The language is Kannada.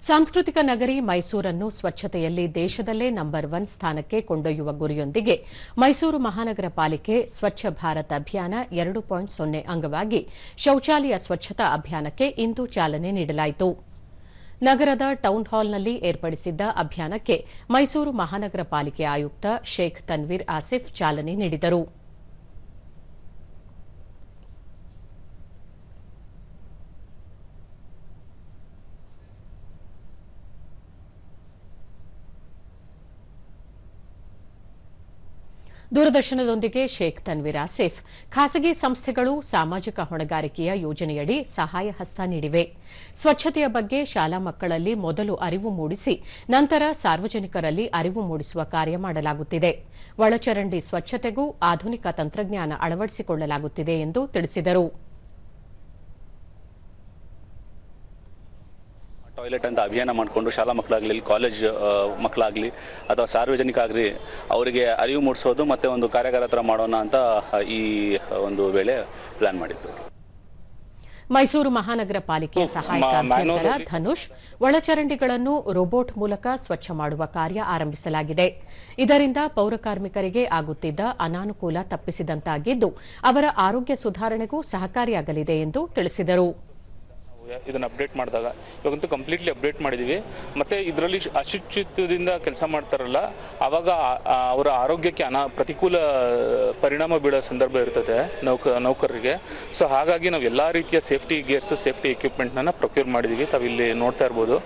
ಸಾಂಸ್ಕೃತಿಕ ನಗರಿ ಮೈಸೂರನ್ನು ಸ್ವಚ್ಛತೆಯಲ್ಲಿ ದೇಶದಲ್ಲೇ ನಂಬರ್ 1 ಸ್ಥಾನಕ್ಕೆ ಕೊಂಡೊಯ್ಯುವ ಗುರಿಯೊಂದಿಗೆ ಮೈಸೂರು ಮಹಾನಗರ ಪಾಲಿಕೆ ಸ್ವಚ್ಛ ಭಾರತ್ ಅಭಿಯಾನ 2.0 ಅಂಗವಾಗಿ ಶೌಚಾಲಯ ಸ್ವಚ್ಛತಾ ಅಭಿಯಾನಕ್ಕೆ ಇಂದು ಚಾಲನೆ ನೀಡಲಾಯಿತು. ನಗರದ ಟೌನ್ ಹಾಲ್ನಲ್ಲಿ ಏರ್ಪಡಿಸಿದ್ದ ಅಭಿಯಾನಕ್ಕೆ ಮೈಸೂರು ಮಹಾನಗರ ಪಾಲಿಕೆ ಆಯುಕ್ತ ಶೇಖ್ ತನ್ವೀರ್ ಆಸಿಫ್ ಚಾಲನೆ ನೀಡಿದರು. ದೂರದರ್ಶನದೊಂದಿಗೆ ಶೇಖ್ ತನ್ವೀರ್ ಆಸಿಫ್ ಖಾಸಗಿ ಸಂಸ್ಥೆಗಳು ಸಾಮಾಜಿಕ ಹೊಣೆಗಾರಿಕೆಯ ಯೋಜನೆಯಡಿ ಸಹಾಯ ಹಸ್ತ ನೀಡಿವೆ. ಸ್ವಚ್ಛತೆಯ ಬಗ್ಗೆ ಶಾಲಾ ಮಕ್ಕಳಲ್ಲಿ ಮೊದಲು ಅರಿವು ಮೂಡಿಸಿ ನಂತರ ಸಾರ್ವಜನಿಕರಲ್ಲಿ ಅರಿವು ಮೂಡಿಸುವ ಕಾರ್ಯ ಮಾಡಲಾಗುತ್ತಿದೆ. ಒಳಚರಂಡಿ ಸ್ವಚ್ಛತೆಗೂ ಆಧುನಿಕ ತಂತ್ರಜ್ಞಾನ ಅಳವಡಿಸಿಕೊಳ್ಳಲಾಗುತ್ತಿದೆ ಎಂದು ತಿಳಿಸಿದರು. ಟಾಯ್ಲೆಟ್ ಅಂತ ಅಭಿಯಾನ ಮಾಡಿಕೊಂಡು ಶಾಲಾ ಮಕ್ಕಳಾಗಲಿ ಕಾಲೇಜ್ ಮಕ್ಕಳಾಗಲಿ ಅಥವಾ ಸಾರ್ವಜನಿಕ ಆಗಲಿ ಅವರಿಗೆ ಅರಿವು ಮೂಡಿಸೋದು ಮತ್ತು ಒಂದು ಕಾರ್ಯಾಗಾರ ಥರ ಮಾಡೋಣ ಅಂತ ಈ ಒಂದು ವೇಳೆ ಪ್ಲಾನ್ ಮಾಡಿದ್ದು. ಮೈಸೂರು ಮಹಾನಗರ ಪಾಲಿಕೆಯ ಸಹಾಯಕ ಅಭಿಯಂತರ ಧನುಷ್ ಒಳಚರಂಡಿಗಳನ್ನು ರೋಬೋಟ್ ಮೂಲಕ ಸ್ವಚ್ಛ ಮಾಡುವ ಕಾರ್ಯ ಆರಂಭಿಸಲಾಗಿದೆ. ಇದರಿಂದ ಪೌರಕಾರ್ಮಿಕರಿಗೆ ಆಗುತ್ತಿದ್ದ ಅನಾನುಕೂಲ ತಪ್ಪಿಸಿದಂತಾಗಿದ್ದು ಅವರ ಆರೋಗ್ಯ ಸುಧಾರಣೆಗೂ ಸಹಕಾರಿಯಾಗಲಿದೆ ಎಂದು ತಿಳಿಸಿದರು. ಇದನ್ನು ಅಪ್ಡೇಟ್ ಮಾಡಿದಾಗ ಇವಾಗಂತೂ ಕಂಪ್ಲೀಟ್ಲಿ ಅಪ್ಡೇಟ್ ಮಾಡಿದ್ದೀವಿ. ಮತ್ತು ಇದರಲ್ಲಿ ಅಶುಚಿತ್ವದಿಂದ ಕೆಲಸ ಮಾಡ್ತಾರಲ್ಲ ಆವಾಗ ಅವರ ಆರೋಗ್ಯಕ್ಕೆ ಪ್ರತಿಕೂಲ ಪರಿಣಾಮ ಬೀಳೋ ಸಂದರ್ಭ ಇರ್ತದೆ ನೌಕರರಿಗೆ. ಸೊ ಹಾಗಾಗಿ ನಾವು ಎಲ್ಲ ರೀತಿಯ ಸೇಫ್ಟಿ ಗೇರ್ಸು ಸೇಫ್ಟಿ ಎಕ್ವಿಪ್ಮೆಂಟ್ನ ಪ್ರೊಕ್ಯೂರ್ ಮಾಡಿದ್ದೀವಿ. ತಾವಿಲ್ಲಿ ನೋಡ್ತಾ ಇರ್ಬೋದು.